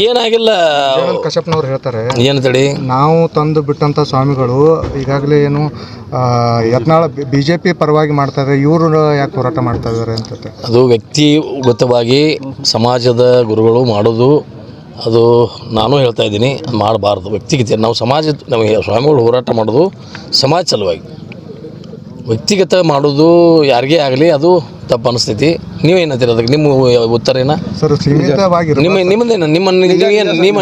ಏನಾಗಿಲ್ಲ. ಕಶ್ಯಪ್ನವ್ರು ಹೇಳ್ತಾರೆ ಏನಂತೇಳಿ ನಾವು ತಂದು ಬಿಟ್ಟಂಥ ಸ್ವಾಮಿಗಳು ಈಗಾಗಲೇ ಏನು ಯತ್ನಾಳ BJP ಪರವಾಗಿ ಮಾಡ್ತಾ ಇದ್ದಾರೆ, ಇವರು ಯಾಕೆ ಹೋರಾಟ ಮಾಡ್ತಾ ಇದ್ದಾರೆ ಅಂತ. ಅದು ವ್ಯಕ್ತಿಗತವಾಗಿ ಸಮಾಜದ ಗುರುಗಳು ಮಾಡೋದು, ಅದು ನಾನು ಹೇಳ್ತಾ ಇದ್ದೀನಿ, ಮಾಡಬಾರ್ದು. ವ್ಯಕ್ತಿಗತ ನಾವು ನಮಗೆ ಸ್ವಾಮಿಗಳು ಹೋರಾಟ ಮಾಡೋದು ಸಮಾಜ ಸಲುವಾಗಿ. ವ್ಯಕ್ತಿಗತ ಮಾಡೋದು ಯಾರಿಗೇ ಆಗಲಿ ಅದು ತಪ್ಪು ಅನಿಸ್ತೈತಿ. ನೀವೇನಂತೀರಿ ಅದಕ್ಕೆ? ನಿಮ್ಮ ಉತ್ತರ ಏನ ಸರ್? ಸೀಮಿತವಾಗಿ ನಿಮ್ಮದೇನು ನಿಮ್ಮ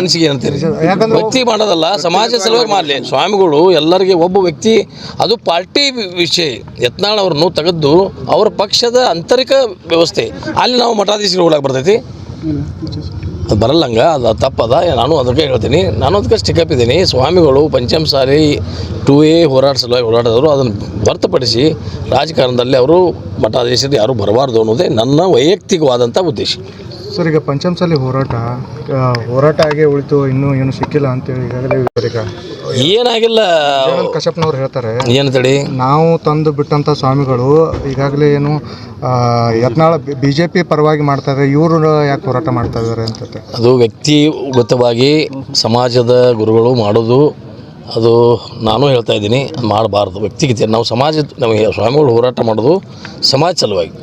ಅನಿಸಿಕೆ ಏನಂತೀರಿ? ವ್ಯಕ್ತಿ ಮಾಡೋದಲ್ಲ, ಸಮಾಜ ಸಲುವಾಗಿ ಮಾಡಲಿ. ಸ್ವಾಮಿಗಳು ಎಲ್ಲರಿಗೆ ಒಬ್ಬ ವ್ಯಕ್ತಿ, ಅದು ಪಾರ್ಟಿ ವಿಷಯ. ಯತ್ನಾಳ್ ಅವ್ರನ್ನು ತೆಗೆದು ಅವ್ರ ಪಕ್ಷದ ಆಂತರಿಕ ವ್ಯವಸ್ಥೆ ಅಲ್ಲಿ ನಾವು ಮಠಾಧೀಶರು ಹೋಗಕ್ಕೆ ಬರ್ತೈತಿ? ಅದು ಬರಲ್ಲಂಗ, ಅದು ತಪ್ಪದ. ನಾನು ಅದಕ್ಕೆ ಹೇಳ್ತೀನಿ, ನಾನು ಅದಕ್ಕೆ ಸ್ಟಿಕಪ್ ಇದ್ದೀನಿ. ಸ್ವಾಮಿಗಳು ಪಂಚಮ ಸಾರಿ 2A ಹೋರಾಟ ಸಲುವಾಗಿ ಹೋರಾಟದವರು. ಅದನ್ನು ಹೊರತುಪಡಿಸಿ ರಾಜಕಾರಣದಲ್ಲಿ ಅವರು ಮಠಾಧೀಶರು ಯಾರು ಬರಬಾರ್ದು ಅನ್ನೋದೇ ನನ್ನ ವೈಯಕ್ತಿಕವಾದಂಥ ಉದ್ದೇಶ. ಸರ್, ಈಗ ಪಂಚಮಸಾಲಿ ಹೋರಾಟ ಆಗೇ ಉಳಿತು, ಇನ್ನೂ ಏನು ಸಿಕ್ಕಿಲ್ಲ ಅಂತೇಳಿ ಈಗಾಗಲೇ ಏನಾಗಿಲ್ಲ. ಕಶ್ಯಪ್ನವ್ರು ಹೇಳ್ತಾರೆ ಏನಂತೇಳಿ ನಾವು ತಂದು ಬಿಟ್ಟಂಥ ಸ್ವಾಮಿಗಳು ಈಗಾಗಲೇ ಏನು ಯತ್ನಾಳ BJP ಪರವಾಗಿ ಮಾಡ್ತಾ ಇದ್ದಾರೆ, ಇವರು ಯಾಕೆ ಹೋರಾಟ ಮಾಡ್ತಾ ಇದ್ದಾರೆ ಅಂತ. ಅದು ವ್ಯಕ್ತಿಗತವಾಗಿ ಸಮಾಜದ ಗುರುಗಳು ಮಾಡೋದು, ಅದು ನಾನು ಹೇಳ್ತಾ ಇದ್ದೀನಿ, ಮಾಡಬಾರ್ದು. ವ್ಯಕ್ತಿಗತ ನಾವು ನಮಗೆ ಸ್ವಾಮಿಗಳು ಹೋರಾಟ ಮಾಡೋದು ಸಮಾಜ ಸಲುವಾಗಿ.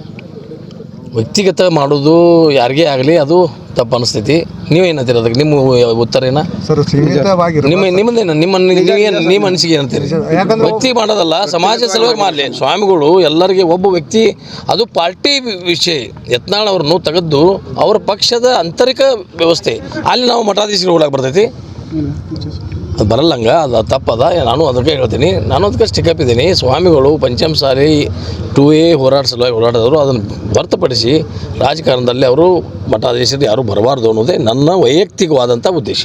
ವ್ಯಕ್ತಿಗತ ಮಾಡೋದು ಯಾರಿಗೇ ಆಗಲಿ ಅದು ತಪ್ಪು ಅನಿಸ್ತೈತಿ. ನೀವೇನಂತೀರಿ ಅದಕ್ಕೆ? ನಿಮ್ಮ ಉತ್ತರ ಏನ? ಸರ್, ಸೀಮಿತವಾಗಿ ನಿಮ್ಮದೇನು ನಿಮ್ಮ ಅನಿಸಿಕೆ ಏನಂತೀರಿ? ವ್ಯಕ್ತಿ ಮಾಡೋದಲ್ಲ, ಸಮಾಜ ಸಲುವಾಗಿ ಮಾಡಲಿ. ಸ್ವಾಮಿಗಳು ಎಲ್ಲರಿಗೆ ಒಬ್ಬ ವ್ಯಕ್ತಿ, ಅದು ಪಾರ್ಟಿ ವಿಷಯ. ಯತ್ನಾಳ್ ಅವ್ರನ್ನು ತೆಗೆದು ಅವ್ರ ಪಕ್ಷದ ಆಂತರಿಕ ವ್ಯವಸ್ಥೆ ಅಲ್ಲಿ ನಾವು ಮಠಾಧೀಶರು ಹೋಗಕ್ಕೆ ಬರ್ತೈತಿ? ಅದು ಬರಲ್ಲಂಗ, ಅದು ತಪ್ಪದ. ನಾನು ಅದಕ್ಕೆ ಹೇಳ್ತೀನಿ, ನಾನು ಅದಕ್ಕೆ ಸ್ಟಿಕಪ್ ಇದ್ದೀನಿ. ಸ್ವಾಮಿಗಳು ಪಂಚಮ ಸಾರಿ 2A ಹೋರಾಟ ಸಲುವಾಗಿ ಹೋರಾಟದವರು. ಅದನ್ನು ಹೊರತುಪಡಿಸಿ ರಾಜಕಾರಣದಲ್ಲಿ ಅವರು ಮಠಾಧೀಶರು ಯಾರು ಬರಬಾರ್ದು ಅನ್ನೋದೇ ನನ್ನ ವೈಯಕ್ತಿಕವಾದಂಥ ಉದ್ದೇಶ.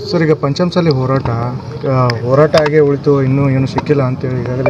ಸರ್, ಈಗ ಪಂಚಮಸಾಲಿ ಹೋರಾಟ ಆಗೇ ಉಳಿತು, ಇನ್ನೂ ಏನು ಸಿಕ್ಕಿಲ್ಲ ಅಂತೇಳಿ ಈಗಾಗಲೇ